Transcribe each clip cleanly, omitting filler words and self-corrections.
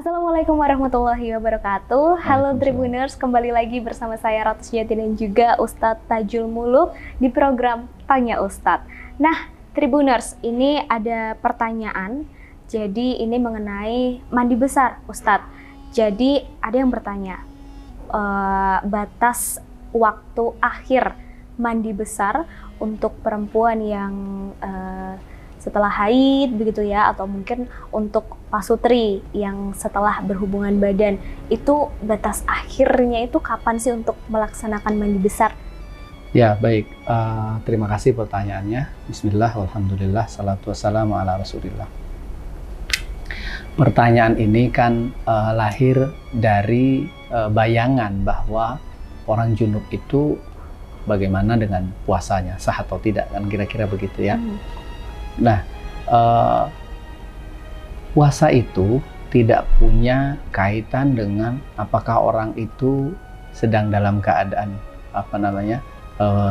Assalamualaikum warahmatullahi wabarakatuh. Halo Tribuners, kembali lagi bersama saya Ratu Sujati dan juga Ustadz Tajul Muluk di program Tanya Ustadz. Nah, Tribuners, ini ada pertanyaan. Jadi ini mengenai mandi besar, Ustadz. Jadi ada yang bertanya, batas waktu akhir mandi besar untuk perempuan yang setelah haid begitu ya, atau mungkin untuk pasutri yang setelah berhubungan badan, itu batas akhirnya itu kapan sih untuk melaksanakan mandi besar? Ya, baik. Terima kasih pertanyaannya. Bismillah, alhamdulillah, salatu wassalamu ala rasulillah. Pertanyaan ini kan lahir dari bayangan bahwa orang junub itu bagaimana dengan puasanya, sah atau tidak, kan kira-kira begitu ya. Nah, puasa itu tidak punya kaitan dengan apakah orang itu sedang dalam keadaan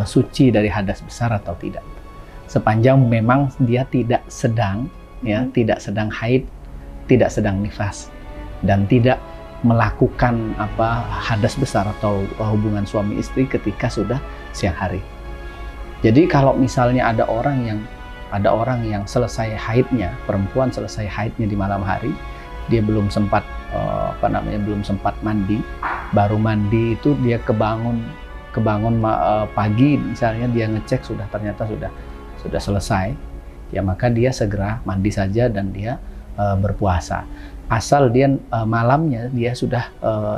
suci dari hadas besar atau tidak. Sepanjang memang dia tidak sedang tidak sedang haid, tidak sedang nifas, dan tidak melakukan hadas besar atau hubungan suami istri ketika sudah siang hari. Jadi kalau misalnya ada orang yang selesai haidnya, perempuan selesai haidnya di malam hari, dia belum sempat belum sempat mandi, baru mandi itu dia kebangun pagi misalnya, dia ngecek ternyata sudah selesai, ya maka dia segera mandi saja dan dia berpuasa. Asal dia malamnya dia sudah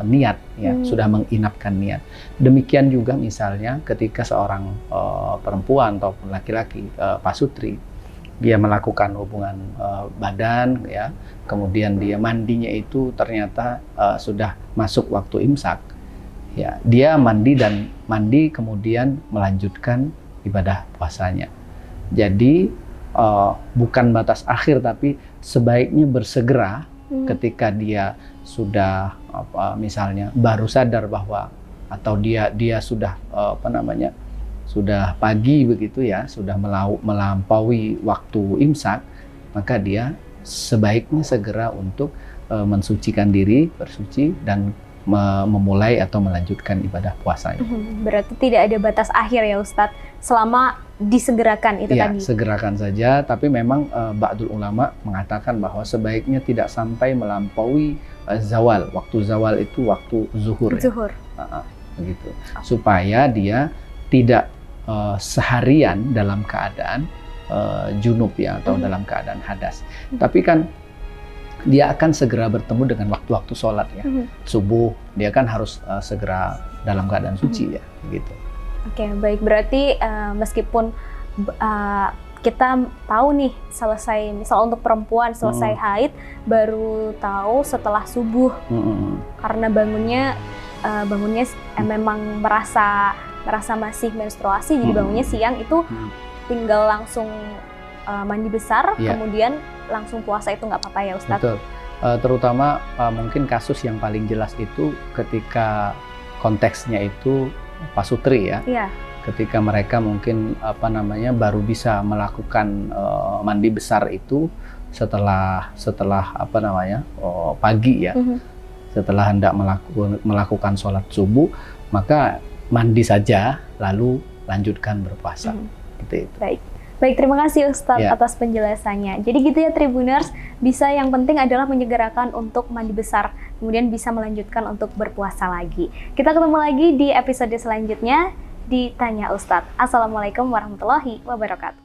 niat, sudah menginapkan niat. Demikian juga misalnya ketika seorang perempuan ataupun laki-laki pasutri, dia melakukan hubungan badan, ya, kemudian dia mandinya itu ternyata sudah masuk waktu imsak, ya, dia mandi kemudian melanjutkan ibadah puasanya. Jadi bukan batas akhir, tapi sebaiknya bersegera ketika dia sudah misalnya baru sadar bahwa, atau dia sudah sudah pagi begitu ya, sudah melampaui waktu imsak, maka dia sebaiknya segera untuk mensucikan diri, bersuci, dan memulai atau melanjutkan ibadah puasanya. Berarti tidak ada batas akhir ya Ustadz, selama disegerakan itu tadi? Ya, segerakan saja, tapi memang ba'dul ulama mengatakan bahwa sebaiknya tidak sampai melampaui zawal. Waktu zawal itu waktu zuhur. Zuhur. Ya? Begitu. Supaya dia tidak seharian dalam keadaan junub ya, atau dalam keadaan hadas. Tapi kan dia akan segera bertemu dengan waktu-waktu sholat ya. Subuh dia kan harus segera dalam keadaan suci ya, gitu. Oke, baik. Berarti meskipun kita tahu nih selesai, misal untuk perempuan selesai haid baru tahu setelah subuh, karena bangunnya memang merasa masih menstruasi, jadi bangunnya siang, itu tinggal langsung mandi besar, kemudian langsung puasa, itu nggak apa-apa ya Ustadz? Betul. Terutama mungkin kasus yang paling jelas itu ketika konteksnya itu pasutri ya. Iya. Ketika mereka mungkin baru bisa melakukan mandi besar itu setelah pagi ya. Setelah hendak melakukan sholat subuh, maka mandi saja lalu lanjutkan berpuasa. Gitu itu. Baik, terima kasih Ustadz atas penjelasannya. Jadi gitu ya Tribuners, yang penting adalah menyegerakan untuk mandi besar, kemudian bisa melanjutkan untuk berpuasa lagi. Kita ketemu lagi di episode selanjutnya di Tanya Ustadz. Assalamualaikum warahmatullahi wabarakatuh.